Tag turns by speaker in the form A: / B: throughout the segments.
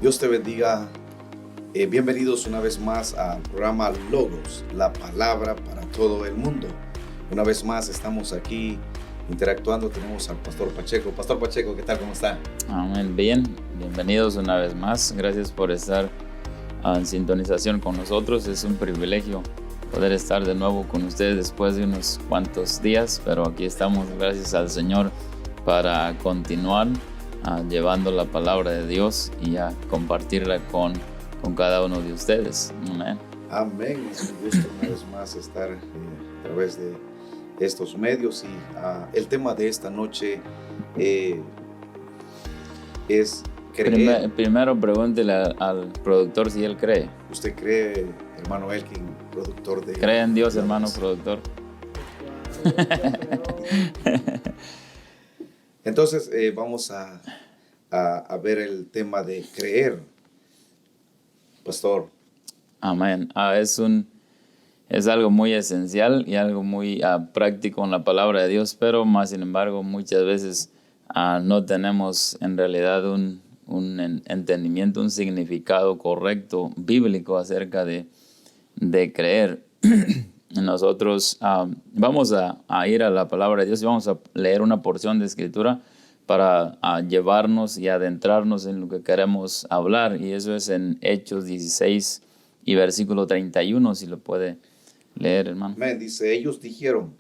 A: Dios te bendiga. Bienvenidos una vez más al programa Logos, la palabra para todo el mundo. Una vez más estamos aquí interactuando. Tenemos al Pastor Pacheco. Pastor Pacheco, ¿qué tal? ¿Cómo está?
B: Amén. Bien, bienvenidos una vez más. Gracias por estar en sintonización con nosotros. Es un privilegio poder estar de nuevo con ustedes después de unos cuantos días, pero aquí estamos, gracias al Señor, para continuar llevando la palabra de Dios y a compartirla con cada uno de ustedes. Amén.
A: Amén. Es un gusto una vez más estar a través de estos medios y el tema de esta noche es creer.
B: Primero pregúntele al productor si él cree.
A: ¿Usted cree, hermano Elkin, productor de...
B: ¿Cree en Dios, hermano productor?
A: Entonces vamos a ver el tema de creer, pastor.
B: Amén. Es algo muy esencial y algo muy práctico en la palabra de Dios, pero más sin embargo muchas veces no tenemos en realidad un entendimiento, un significado correcto bíblico acerca de creer. Nosotros vamos a ir a la palabra de Dios y vamos a leer una porción de escritura para llevarnos y adentrarnos en lo que queremos hablar, y eso es en Hechos 16 y versículo 31, si lo puede leer, hermano.
A: Amén. Dice, ellos dijeron,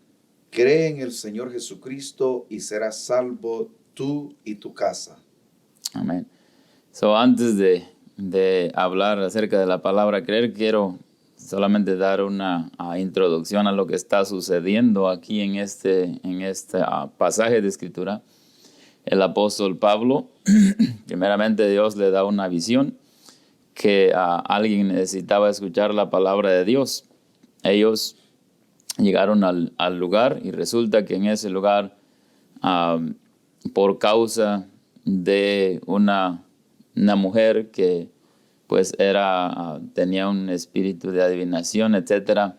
A: cree en el Señor Jesucristo y serás salvo tú y tu casa.
B: Amén. Antes de hablar acerca de la palabra creer, quiero solamente dar una introducción a lo que está sucediendo aquí en este pasaje de escritura. El apóstol Pablo, primeramente Dios le da una visión que alguien necesitaba escuchar la palabra de Dios. Ellos llegaron al lugar y resulta que en ese lugar, por causa de una mujer que pues tenía un espíritu de adivinación, etcétera,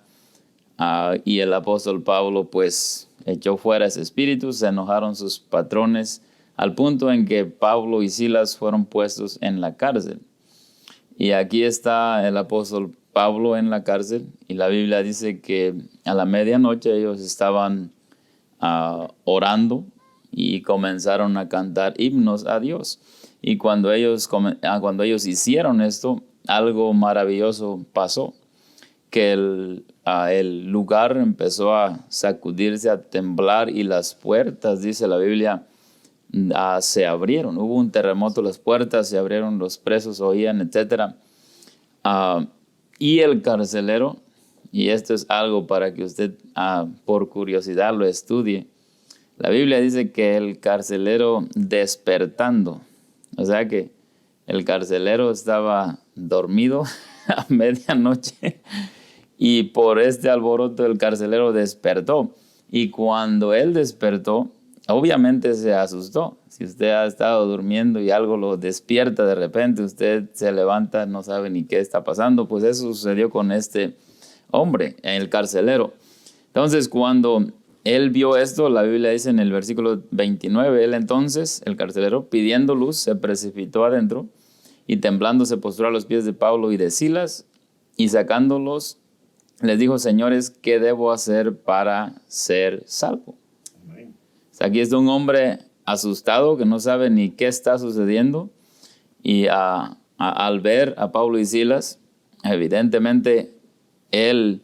B: y el apóstol Pablo pues echó fuera ese espíritu, se enojaron sus patrones, al punto en que Pablo y Silas fueron puestos en la cárcel. Y aquí está el apóstol Pablo en la cárcel, y la Biblia dice que a la medianoche ellos estaban orando y comenzaron a cantar himnos a Dios. Y cuando ellos hicieron esto, algo maravilloso pasó, que el lugar empezó a sacudirse, a temblar, y las puertas, dice la Biblia, se abrieron. Hubo un terremoto, las puertas se abrieron, los presos oían, etc. Y el carcelero, y esto es algo para que usted por curiosidad lo estudie, la Biblia dice que el carcelero despertando, o sea que el carcelero estaba dormido a medianoche, y por este alboroto el carcelero despertó. Y cuando él despertó, obviamente se asustó. Si usted ha estado durmiendo y algo lo despierta de repente, usted se levanta, no sabe ni qué está pasando. Pues eso sucedió con este hombre, el carcelero. Entonces, cuando él vio esto, la Biblia dice en el versículo 29, él entonces, el carcelero, pidiendo luz, se precipitó adentro y temblando se postró a los pies de Pablo y de Silas, y sacándolos, les dijo, señores, ¿qué debo hacer para ser salvo?
A: Amén.
B: Aquí está un hombre asustado que no sabe ni qué está sucediendo, y al ver a Pablo y Silas, evidentemente él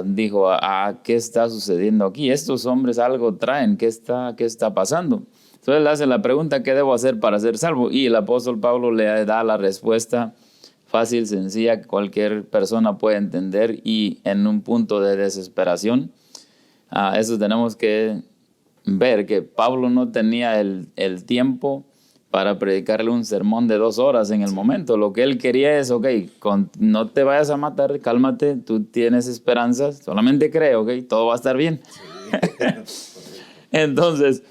B: dijo, ¿qué está sucediendo aquí? Estos hombres algo traen, ¿qué está pasando? Entonces él hace la pregunta, ¿qué debo hacer para ser salvo? Y el apóstol Pablo le da la respuesta fácil, sencilla, que cualquier persona puede entender, y en un punto de desesperación. Eso tenemos que ver, que Pablo no tenía el tiempo para predicarle un sermón de 2 horas en el momento. Lo que él quería es, no te vayas a matar, cálmate, tú tienes esperanzas, solamente cree, todo va a estar bien.
A: Sí.
B: Entonces,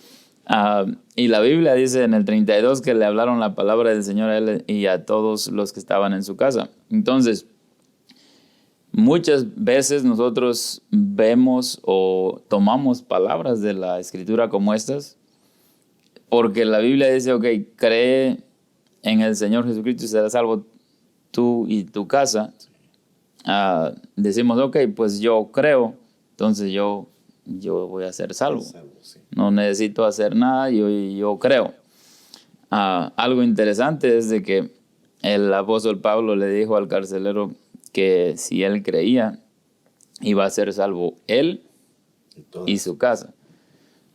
B: y la Biblia dice en el 32 que le hablaron la palabra del Señor a él y a todos los que estaban en su casa. Entonces, muchas veces nosotros vemos o tomamos palabras de la Escritura como estas, porque la Biblia dice, cree en el Señor Jesucristo y serás salvo tú y tu casa, decimos, ok, pues yo creo, entonces yo voy a ser salvo.
A: Sí.
B: No necesito hacer nada, yo creo. Algo interesante es de que el apóstol Pablo le dijo al carcelero que si él creía, iba a ser salvo él y su casa.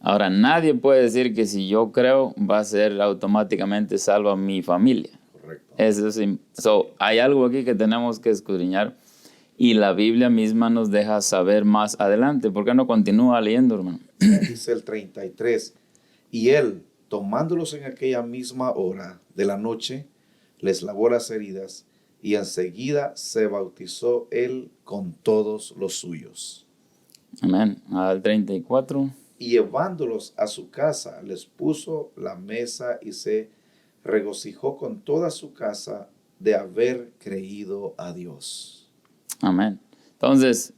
B: Ahora, nadie puede decir que si yo creo, va a ser automáticamente salva mi familia.
A: Correcto.
B: Hay algo aquí que tenemos que escudriñar y la Biblia misma nos deja saber más adelante. ¿Por qué no continúa leyendo, hermano?
A: Dice el 33, y él, tomándolos en aquella misma hora de la noche, les lavó las heridas, y enseguida se bautizó él con todos los suyos.
B: Amén. Al 34.
A: Y llevándolos a su casa, les puso la mesa y se regocijó con toda su casa de haber creído a Dios.
B: Amén. Entonces,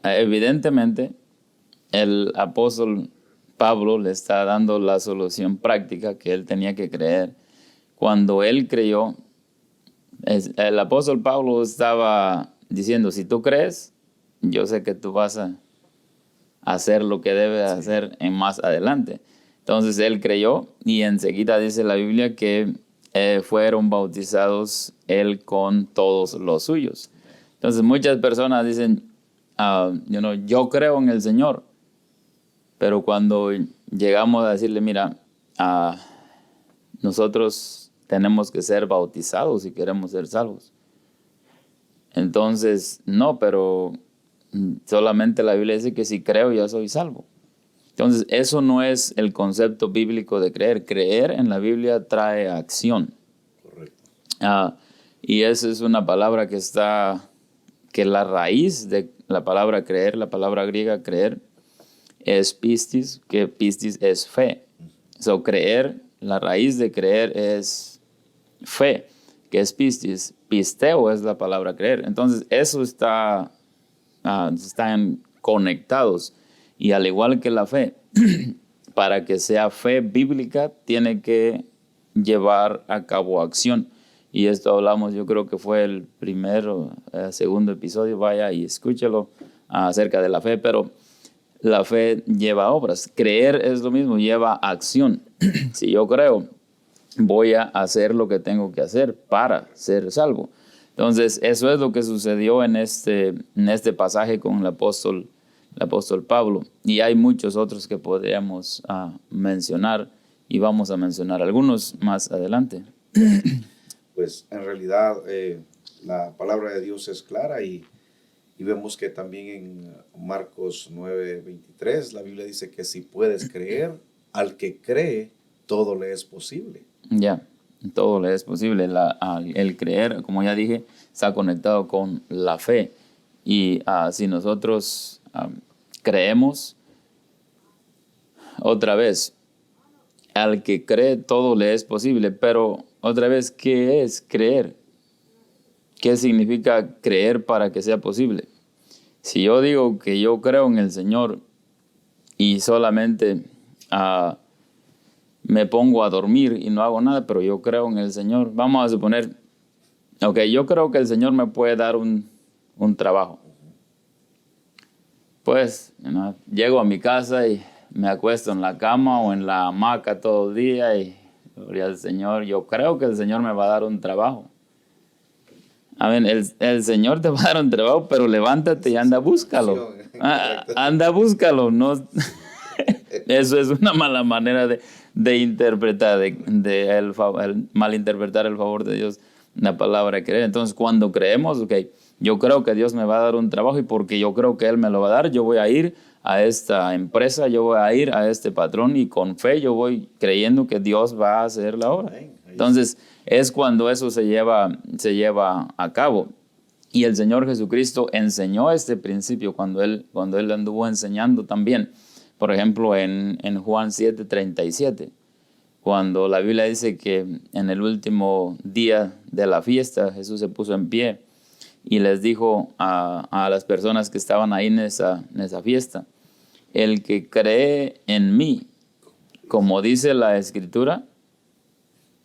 B: evidentemente, el apóstol Pablo le está dando la solución práctica que él tenía que creer. Cuando él creyó, el apóstol Pablo estaba diciendo, si tú crees, yo sé que tú vas a hacer lo que debes hacer en más adelante. Entonces él creyó y enseguida dice la Biblia que fueron bautizados él con todos los suyos. Entonces muchas personas dicen, yo creo en el Señor, pero cuando llegamos a decirle, mira, nosotros tenemos que ser bautizados si queremos ser salvos. Entonces, no, pero solamente la Biblia dice que si creo ya soy salvo. Entonces, eso no es el concepto bíblico de creer. Creer en la Biblia trae acción.
A: Correcto.
B: Y esa es una palabra que la raíz de la palabra creer, la palabra griega creer, es pistis, que pistis es fe. Creer, la raíz de creer es fe, que es pistis. Pisteo es la palabra creer. Entonces, eso están conectados. Y al igual que la fe, para que sea fe bíblica, tiene que llevar a cabo acción. Y esto hablamos, yo creo que fue el segundo episodio, vaya y escúchelo, acerca de la fe. Pero la fe lleva obras. Creer es lo mismo, lleva acción. Si yo creo, voy a hacer lo que tengo que hacer para ser salvo. Entonces, eso es lo que sucedió en este pasaje con el apóstol Pablo. Y hay muchos otros que podríamos mencionar y vamos a mencionar algunos más adelante.
A: Pues en realidad la palabra de Dios es clara y vemos que también en Marcos 9:23 la Biblia dice que si puedes creer, al que cree, todo le es posible.
B: Ya. Todo le es posible. El creer, como ya dije, está conectado con la fe. Y si nosotros creemos, otra vez, al que cree todo le es posible. Pero otra vez, ¿qué es creer? ¿Qué significa creer para que sea posible? Si yo digo que yo creo en el Señor y solamente me pongo a dormir y no hago nada, pero yo creo en el Señor. Vamos a suponer, yo creo que el Señor me puede dar un trabajo. Pues, llego a mi casa y me acuesto en la cama o en la hamaca todo el día y gloria al Señor, yo creo que el Señor me va a dar un trabajo. Amén, el Señor te va a dar un trabajo, pero levántate y anda, búscalo. Anda, búscalo. No, eso es una mala manera de interpretar, el malinterpretar el favor de Dios, la palabra creer. Entonces, cuando creemos, yo creo que Dios me va a dar un trabajo y porque yo creo que Él me lo va a dar, yo voy a ir a esta empresa, yo voy a ir a este patrón y con fe yo voy creyendo que Dios va a hacer la obra. Entonces, es cuando eso se lleva a cabo. Y el Señor Jesucristo enseñó este principio cuando Él anduvo enseñando también. Por ejemplo, en Juan 7:37, cuando la Biblia dice que en el último día de la fiesta Jesús se puso en pie y les dijo a las personas que estaban ahí en esa fiesta, el que cree en mí, como dice la Escritura,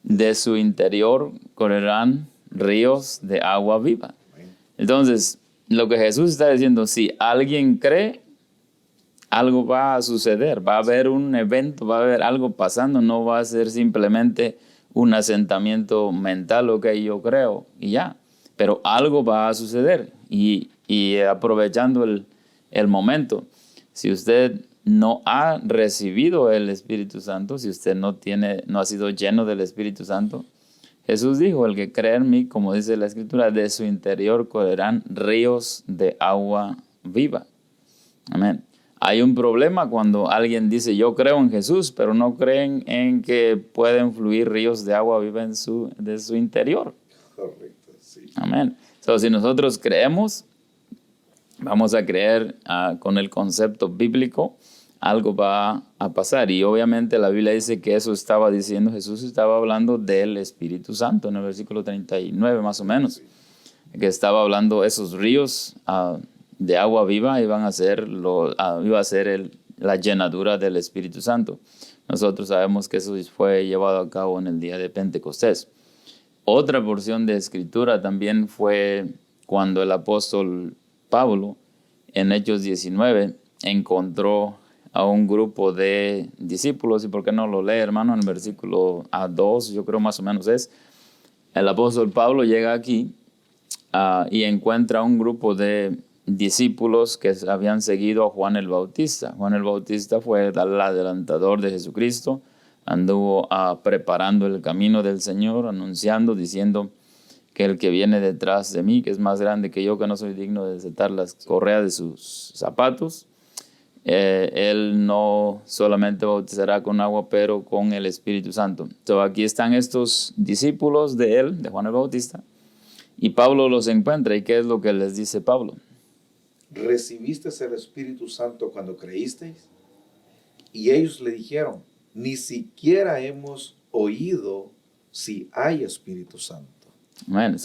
B: de su interior correrán ríos de agua viva. Entonces, lo que Jesús está diciendo, si alguien cree, algo va a suceder, va a haber un evento, va a haber algo pasando, no va a ser simplemente un asentamiento mental, ok, yo creo, y ya. Pero algo va a suceder. Y aprovechando el momento, si usted no ha recibido el Espíritu Santo, si usted no ha sido lleno del Espíritu Santo, Jesús dijo, el que cree en mí, como dice la Escritura, de su interior correrán ríos de agua viva. Amén. Hay un problema cuando alguien dice, yo creo en Jesús, pero no creen en que pueden fluir ríos de agua viva de su interior.
A: Correcto, sí.
B: Amén. So, si nosotros creemos, vamos a creer con el concepto bíblico, algo va a pasar. Y obviamente la Biblia dice que eso estaba diciendo, Jesús estaba hablando del Espíritu Santo, en el versículo 39 más o menos, que estaba hablando esos ríos de agua viva iba a ser la llenadura del Espíritu Santo. Nosotros sabemos que eso fue llevado a cabo en el día de Pentecostés. Otra porción de escritura también fue cuando el apóstol Pablo, en Hechos 19, encontró a un grupo de discípulos. ¿Y por qué no lo lee, hermano? En el versículo 2, yo creo más o menos es. El apóstol Pablo llega aquí y encuentra un grupo de discípulos que habían seguido a Juan el Bautista. Juan el Bautista fue el adelantador de Jesucristo, anduvo preparando el camino del Señor, anunciando, diciendo que el que viene detrás de mí, que es más grande que yo, que no soy digno de desatar las correas de sus zapatos, él no solamente bautizará con agua, pero con el Espíritu Santo. Entonces aquí están estos discípulos de él, de Juan el Bautista, y Pablo los encuentra. ¿Y qué es lo que les dice Pablo?
A: ¿Recibiste el Espíritu Santo cuando creísteis? Y ellos le dijeron, ni siquiera hemos oído si hay Espíritu Santo.
B: Bueno,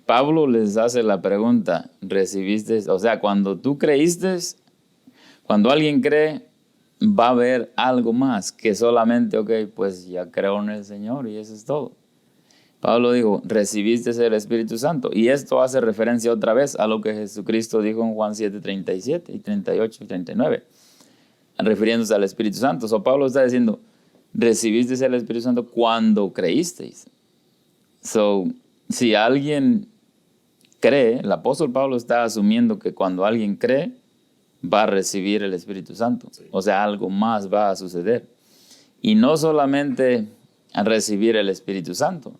B: Pablo les hace la pregunta, ¿recibiste? O sea, cuando tú creíste, cuando alguien cree, va a haber algo más que solamente, ok, pues ya creo en el Señor y eso es todo. Pablo dijo, recibiste el Espíritu Santo. Y esto hace referencia otra vez a lo que Jesucristo dijo en Juan 7:37 y 38 y 39, refiriéndose al Espíritu Santo. Pablo está diciendo, recibiste el Espíritu Santo cuando creísteis. Si alguien cree, el apóstol Pablo está asumiendo que cuando alguien cree, va a recibir el Espíritu Santo. Sí. O sea, algo más va a suceder. Y no solamente a recibir el Espíritu Santo,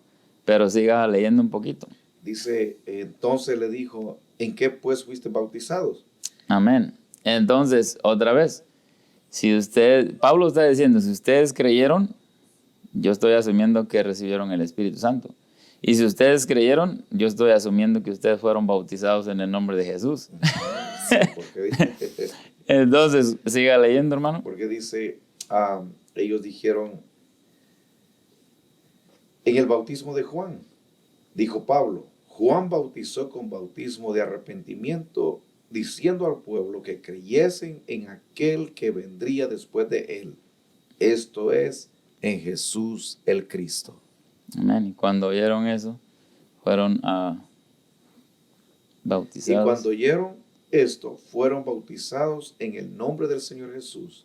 B: pero siga leyendo un poquito.
A: Dice, entonces le dijo, ¿en qué pues fuiste bautizados?
B: Amén. Entonces, otra vez, Pablo está diciendo, si ustedes creyeron, yo estoy asumiendo que recibieron el Espíritu Santo. Y si ustedes creyeron, yo estoy asumiendo que ustedes fueron bautizados en el nombre de Jesús.
A: Sí, porque
B: entonces, siga leyendo, hermano.
A: Porque dice, ellos dijeron, en el bautismo de Juan, dijo Pablo, Juan bautizó con bautismo de arrepentimiento, diciendo al pueblo que creyesen en aquel que vendría después de él, esto es, en Jesús el Cristo.
B: Amén. Y cuando oyeron eso, fueron bautizados.
A: Y cuando oyeron esto, fueron bautizados en el nombre del Señor Jesús.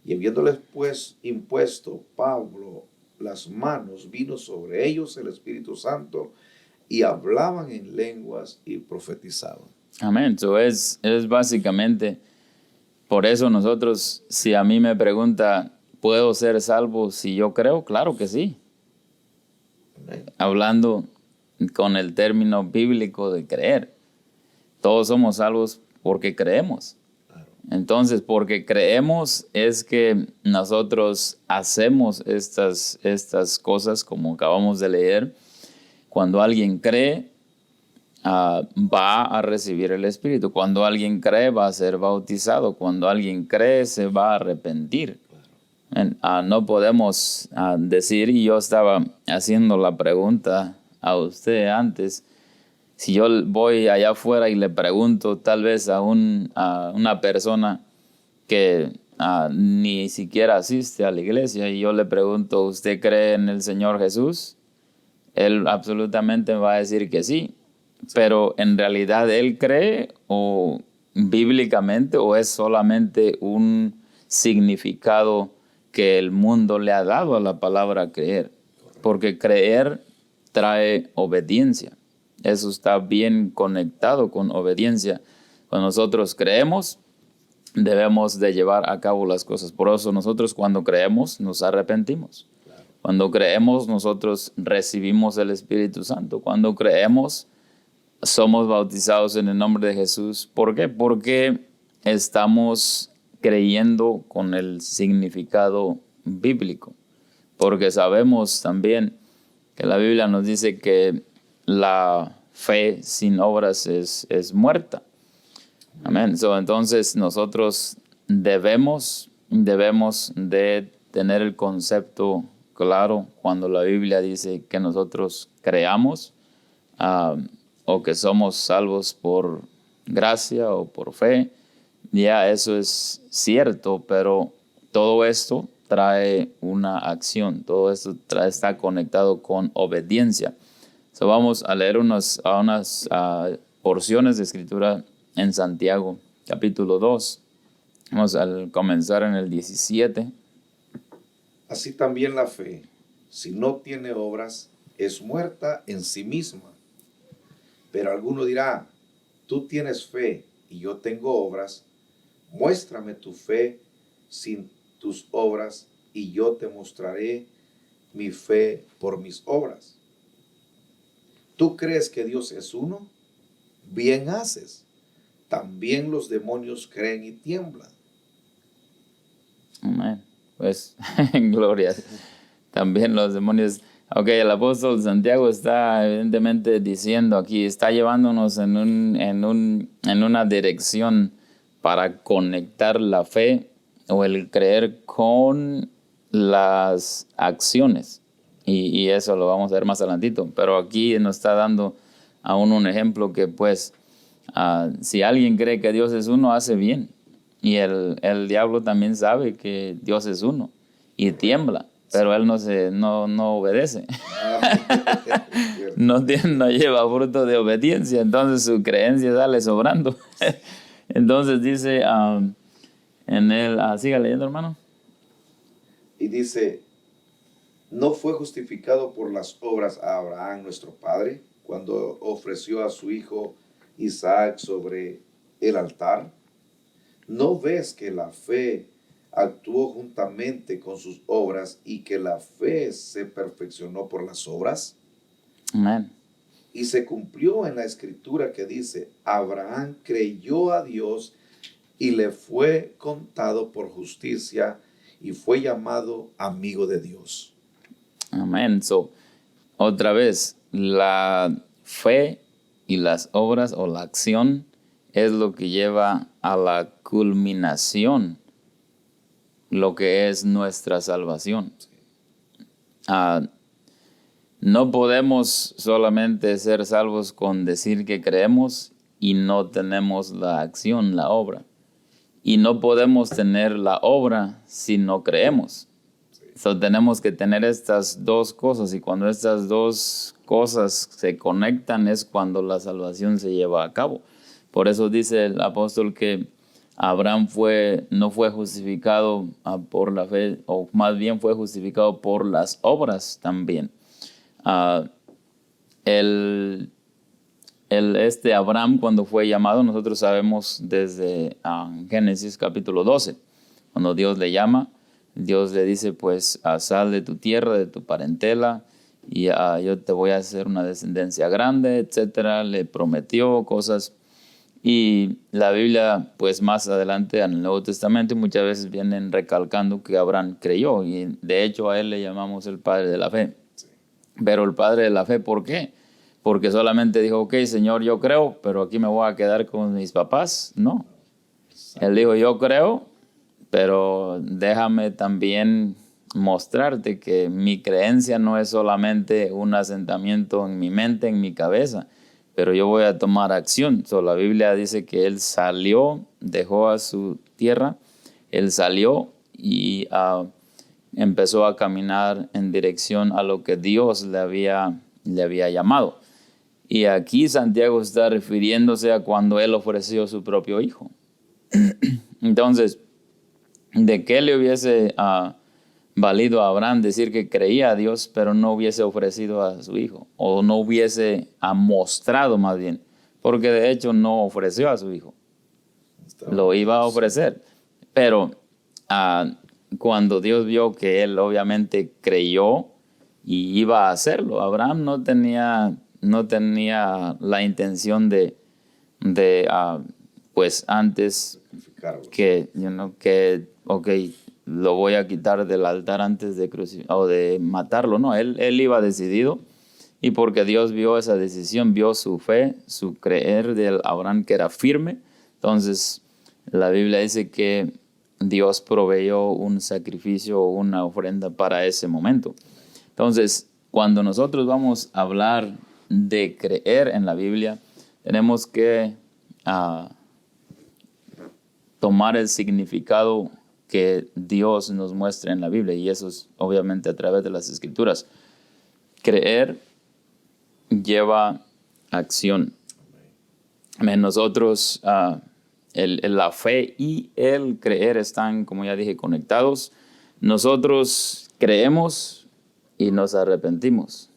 A: Y habiéndoles pues impuesto Pablo las manos, vino sobre ellos el Espíritu Santo y hablaban en lenguas y profetizaban.
B: Amén. Eso es básicamente, por eso nosotros, si a mí me pregunta, ¿puedo ser salvo si yo creo? Claro que sí. Amén. Hablando con el término bíblico de creer. Todos somos salvos porque creemos. Claro. Entonces, porque creemos es que nosotros hacemos estas cosas como acabamos de leer. Cuando alguien cree, va a recibir el Espíritu. Cuando alguien cree, va a ser bautizado. Cuando alguien cree, se va a arrepentir. No podemos decir, y yo estaba haciendo la pregunta a usted antes, si yo voy allá afuera y le pregunto tal vez a una persona que ni siquiera asiste a la iglesia, y yo le pregunto, ¿usted cree en el Señor Jesús? él absolutamente va a decir que sí. Pero en realidad él cree o bíblicamente o es solamente un significado que el mundo le ha dado a la palabra creer. Porque creer trae obediencia. Eso está bien conectado con obediencia. Cuando nosotros creemos, debemos de llevar a cabo las cosas. Por eso nosotros cuando creemos nos arrepentimos. Cuando creemos nosotros recibimos el Espíritu Santo. Cuando creemos somos bautizados en el nombre de Jesús. ¿Por qué? Porque estamos creyendo con el significado bíblico. Porque sabemos también que la Biblia nos dice que la fe sin obras es muerta. Amén. Entonces nosotros debemos de tener el concepto claro cuando la Biblia dice que nosotros creamos o que somos salvos por gracia o por fe. Ya eso es cierto, pero todo esto trae una acción, todo esto está conectado con obediencia. Vamos a leer unas porciones de escritura en Santiago, capítulo 2. Vamos a comenzar en el 17.
A: Así también la fe, si no tiene obras, es muerta en sí misma. Pero alguno dirá, tú tienes fe y yo tengo obras, muéstrame tu fe sin tus obras y yo te mostraré mi fe por mis obras. ¿Tú crees que Dios es uno? Bien haces. También los demonios creen y tiemblan.
B: Amén. Pues, gloria. También los demonios. Ok, el apóstol Santiago está evidentemente diciendo aquí, está llevándonos en una dirección para conectar la fe o el creer con las acciones. Y eso lo vamos a ver más adelantito. Pero aquí nos está dando aún un ejemplo que pues si alguien cree que Dios es uno, hace bien. Y el diablo también sabe que Dios es uno y tiembla, pero él no obedece. no lleva fruto de obediencia, entonces su creencia sale sobrando. Entonces dice en él, siga leyendo, hermano.
A: Y dice, ¿no fue justificado por las obras a Abraham nuestro padre cuando ofreció a su hijo Isaac sobre el altar? ¿No ves que la fe actuó juntamente con sus obras y que la fe se perfeccionó por las obras?
B: Amén.
A: Y se cumplió en la escritura que dice, Abraham creyó a Dios y le fue contado por justicia y fue llamado amigo de Dios.
B: Amén. Otra vez, la fe y las obras o la acción es lo que lleva a la culminación, lo que es nuestra salvación. No podemos solamente ser salvos con decir que creemos y no tenemos la acción, la obra. Y no podemos tener la obra si no creemos. Tenemos que tener estas dos cosas, y cuando estas dos cosas se conectan es cuando la salvación se lleva a cabo. Por eso dice el apóstol que Abraham no fue justificado por la fe, o más bien fue justificado por las obras también. Abraham, cuando fue llamado, nosotros sabemos desde Génesis capítulo 12, cuando Dios le llama, Dios le dice, pues, sal de tu tierra, de tu parentela, y yo te voy a hacer una descendencia grande, etcétera. Le prometió cosas. Y la Biblia, pues más adelante en el Nuevo Testamento, muchas veces vienen recalcando que Abraham creyó. Y de hecho a él le llamamos el padre de la fe. Sí. Pero el padre de la fe, ¿por qué? Porque solamente dijo, ok, Señor, yo creo, pero aquí me voy a quedar con mis papás. No. Él dijo, yo creo, pero déjame también mostrarte que mi creencia no es solamente un asentamiento en mi mente, en mi cabeza, pero yo voy a tomar acción. La Biblia dice que él salió, dejó a su tierra, él salió y empezó a caminar en dirección a lo que Dios le había le había llamado. Y aquí Santiago está refiriéndose a cuando él ofreció su propio hijo. Entonces, ¿de qué le hubiese valido a Abraham decir que creía a Dios, pero no hubiese ofrecido a su hijo? O no hubiese mostrado más bien, porque de hecho no ofreció a su hijo. Lo iba a ofrecer. Pero cuando Dios vio que él obviamente creyó y iba a hacerlo, Abraham no tenía la intención de pues antes que, lo voy a quitar del altar antes de matarlo. No, él iba decidido, y porque Dios vio esa decisión, vio su fe, su creer de Abraham que era firme, entonces la Biblia dice que Dios proveyó un sacrificio o una ofrenda para ese momento. Entonces, cuando nosotros vamos a hablar de creer en la Biblia, tenemos que tomar el significado que Dios nos muestra en la Biblia, y eso es obviamente a través de las Escrituras. Creer lleva acción. Nosotros, la fe y el creer están, como ya dije, conectados. Nosotros creemos y nos arrepentimos,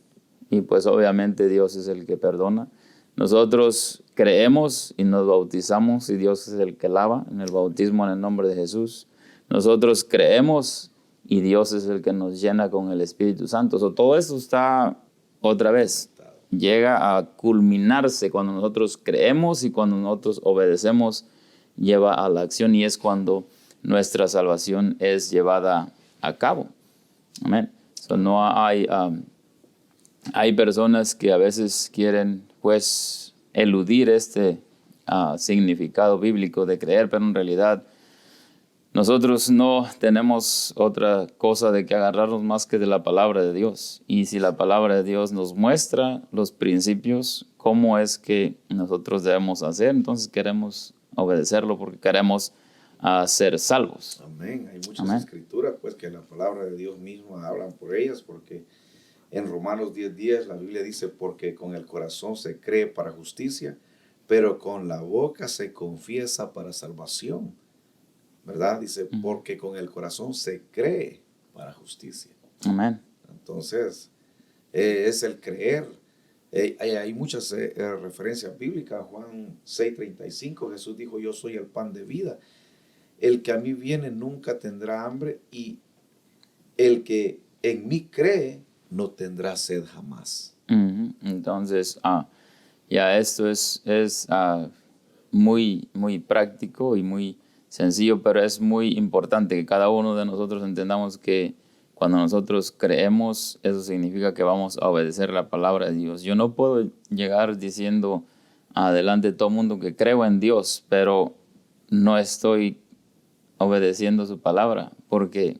B: y pues obviamente Dios es el que perdona. Nosotros creemos y nos bautizamos, y Dios es el que lava en el bautismo en el nombre de Jesús. Nosotros creemos y Dios es el que nos llena con el Espíritu Santo. Todo eso está otra vez, llega a culminarse cuando nosotros creemos y cuando nosotros obedecemos, lleva a la acción, y es cuando nuestra salvación es llevada a cabo. Amén. No hay personas que a veces quieren pues eludir este significado bíblico de creer, pero en realidad nosotros no tenemos otra cosa de que agarrarnos más que de la palabra de Dios. Y si la palabra de Dios nos muestra los principios, cómo es que nosotros debemos hacer, entonces queremos obedecerlo porque queremos ser salvos.
A: Amén. Hay muchas escrituras pues que la palabra de Dios mismo hablan por ellas, porque en Romanos 10:10 la Biblia dice: porque con el corazón se cree para justicia, pero con la boca se confiesa para salvación. ¿Verdad? Dice, porque con el corazón se cree para justicia.
B: Amén.
A: Entonces, es el creer. Hay muchas referencias bíblicas. Juan 6:35, Jesús dijo: yo soy el pan de vida. El que a mí viene nunca tendrá hambre, y el que en mí cree no tendrá sed jamás.
B: Entonces, ya esto es muy, muy práctico y muy sencillo, pero es muy importante que cada uno de nosotros entendamos que cuando nosotros creemos, eso significa que vamos a obedecer la palabra de Dios. Yo no puedo llegar diciendo adelante de todo el mundo que creo en Dios, pero no estoy obedeciendo su palabra, porque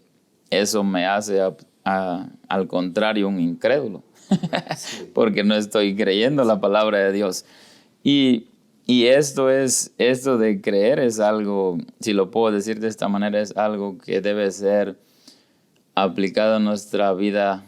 B: eso me hace al contrario un incrédulo, porque no estoy creyendo la palabra de Dios. Y esto de creer es algo, si lo puedo decir de esta manera, es algo que debe ser aplicado a nuestra vida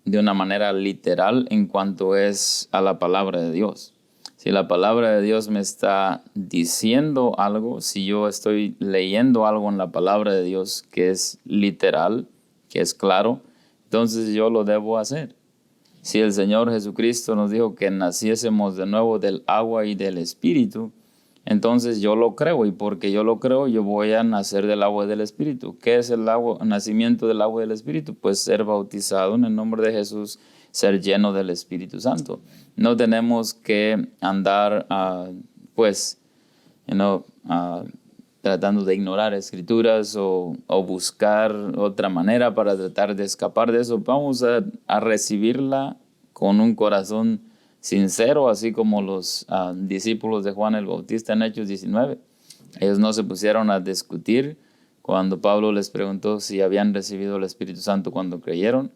B: de una manera literal en cuanto es a la palabra de Dios. Si la palabra de Dios me está diciendo algo, si yo estoy leyendo algo en la palabra de Dios que es literal, que es claro, entonces yo lo debo hacer. Si el Señor Jesucristo nos dijo que naciésemos de nuevo del agua y del Espíritu, entonces yo lo creo, y porque yo lo creo, yo voy a nacer del agua y del Espíritu. ¿Qué es el nacimiento del agua y del Espíritu? Pues ser bautizado en el nombre de Jesús, ser lleno del Espíritu Santo. No tenemos que andar, tratando de ignorar escrituras o buscar otra manera para tratar de escapar de eso. Vamos a recibirla con un corazón sincero, así como los discípulos de Juan el Bautista en Hechos 19. Ellos no se pusieron a discutir cuando Pablo les preguntó si habían recibido el Espíritu Santo cuando creyeron.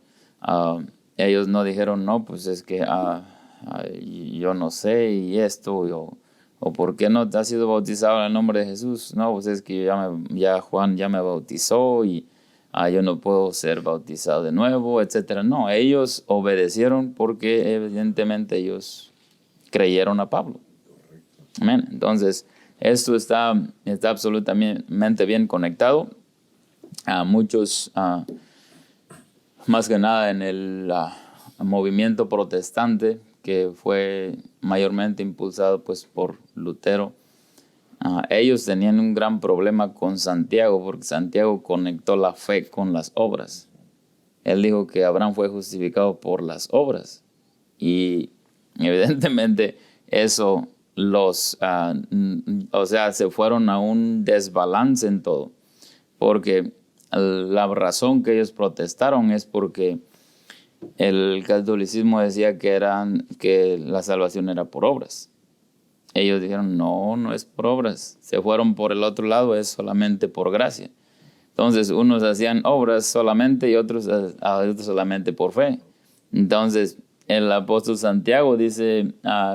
B: Ellos no dijeron, no, pues es que yo no sé, y esto, o ¿por qué no te has sido bautizado en el nombre de Jesús? No, pues es que ya Juan ya me bautizó, yo no puedo ser bautizado de nuevo, etcétera. No, ellos obedecieron porque evidentemente ellos creyeron a Pablo. Amén. Entonces, esto está absolutamente bien conectado. A muchos, más que nada en el movimiento protestante, que fue mayormente impulsado pues por Lutero, ellos tenían un gran problema con Santiago, porque Santiago conectó la fe con las obras. Él dijo que Abraham fue justificado por las obras, y evidentemente eso se fueron a un desbalance en todo, porque la razón que ellos protestaron es porque el catolicismo decía que la salvación era por obras. Ellos dijeron, no es por obras. Se fueron por el otro lado, es solamente por gracia. Entonces, unos hacían obras solamente y otros solamente por fe. Entonces, el apóstol Santiago dice,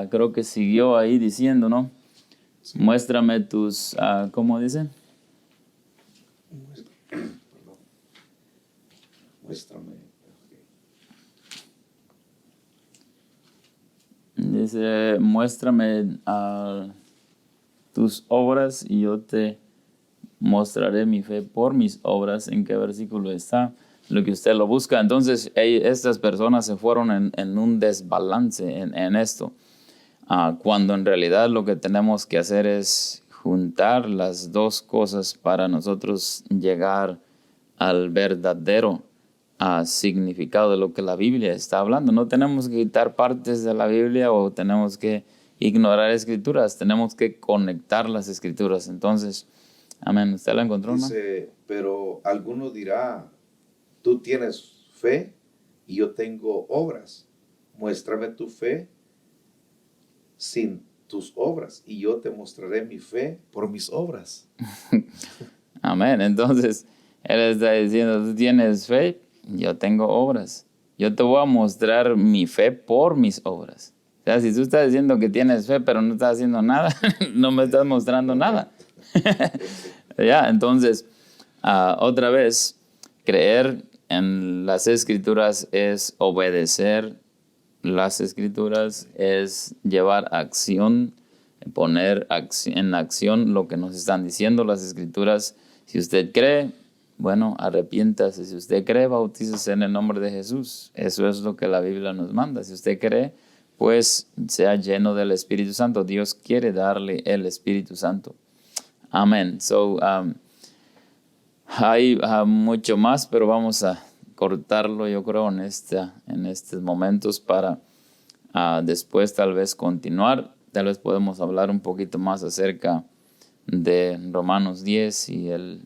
B: creo que siguió ahí diciendo, ¿no? Sí. Muéstrame tus, ¿cómo dice?
A: Muéstrame.
B: Dice, muéstrame tus obras y yo te mostraré mi fe por mis obras. ¿En qué versículo está? Lo que usted lo busca. Entonces, estas personas se fueron en un desbalance en esto. Cuando en realidad lo que tenemos que hacer es juntar las dos cosas para nosotros llegar al verdadero significado de lo que la Biblia está hablando. No tenemos que quitar partes de la Biblia o tenemos que ignorar escrituras, tenemos que conectar las escrituras. Entonces, amén. ¿Usted la encontró?
A: Dice, pero alguno dirá, tú tienes fe y yo tengo obras. Muéstrame tu fe sin tus obras y yo te mostraré mi fe por mis obras.
B: Amén. Entonces, él está diciendo, tú tienes fe, yo tengo obras. Yo te voy a mostrar mi fe por mis obras. O sea, si tú estás diciendo que tienes fe, pero no estás haciendo nada, no me estás mostrando nada. Ya, entonces, otra vez, creer en las Escrituras es obedecer las Escrituras, es llevar acción, poner en acción lo que nos están diciendo las Escrituras. Si usted cree, bueno, arrepiéntase. Si usted cree, bautícese en el nombre de Jesús. Eso es lo que la Biblia nos manda. Si usted cree, pues sea lleno del Espíritu Santo. Dios quiere darle el Espíritu Santo. Amén. So, hay mucho más, pero vamos a cortarlo, yo creo, en estos momentos para después tal vez continuar. Tal vez podemos hablar un poquito más acerca de Romanos 10 y al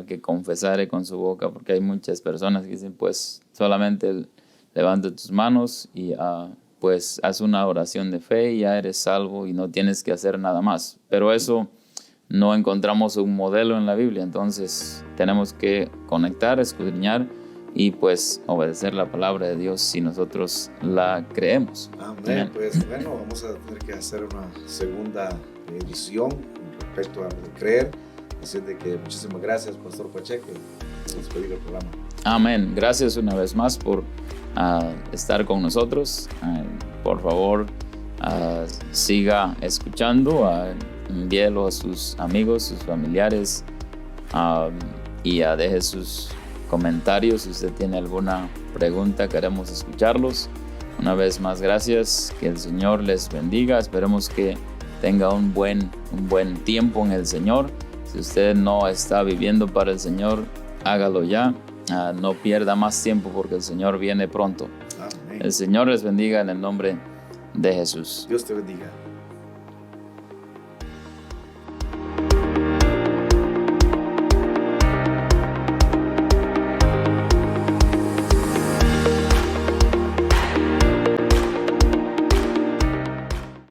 B: que confesare con su boca, porque hay muchas personas que dicen, pues solamente levanta tus manos y pues haz una oración de fe y ya eres salvo y no tienes que hacer nada más. Pero eso no encontramos un modelo en la Biblia, entonces tenemos que conectar, escudriñar y pues obedecer la palabra de Dios si nosotros la creemos.
A: Amén. Pues bueno, vamos a tener que hacer una segunda edición con respecto a lo de creer. Así de que muchísimas gracias, Pastor Pacheco, por despedir el programa.
B: Amén. Gracias una vez más por estar con nosotros. Por favor, siga escuchando, envíelo a sus amigos, sus familiares, y deje sus comentarios. Si usted tiene alguna pregunta, queremos escucharlos. Una vez más, gracias. Que el Señor les bendiga. Esperemos que tenga un buen tiempo en el Señor. Si usted no está viviendo para el Señor, hágalo ya. No pierda más tiempo porque el Señor viene pronto.
A: Amén.
B: El Señor les bendiga en el nombre de Jesús.
A: Dios te bendiga.